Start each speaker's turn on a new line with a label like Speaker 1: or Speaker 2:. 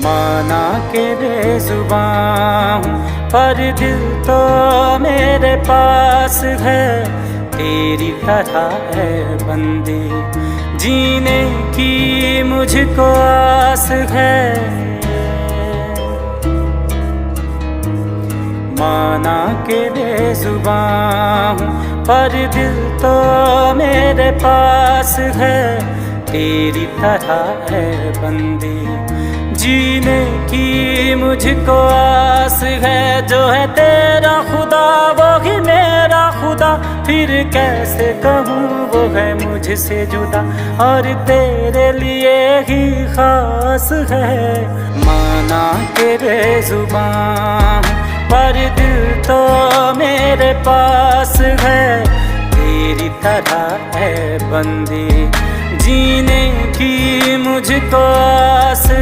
Speaker 1: माना के बेजुबान हूँ पर दिल तो मेरे पास है, तेरी तरह है बंदी जीने की मुझको आस है। माना के बेजुबान हूँ पर दिल तो मेरे पास है, तेरी तरह है बंदी जीने की मुझको आस है। जो है तेरा खुदा वो ही मेरा खुदा, फिर कैसे कहूँ वो है मुझसे जुदा, और तेरे लिए ही खास है। माना के बेजुबान पर दिल तो मेरे पास है, तेरी तरह है बंदी जीने की मुझको आस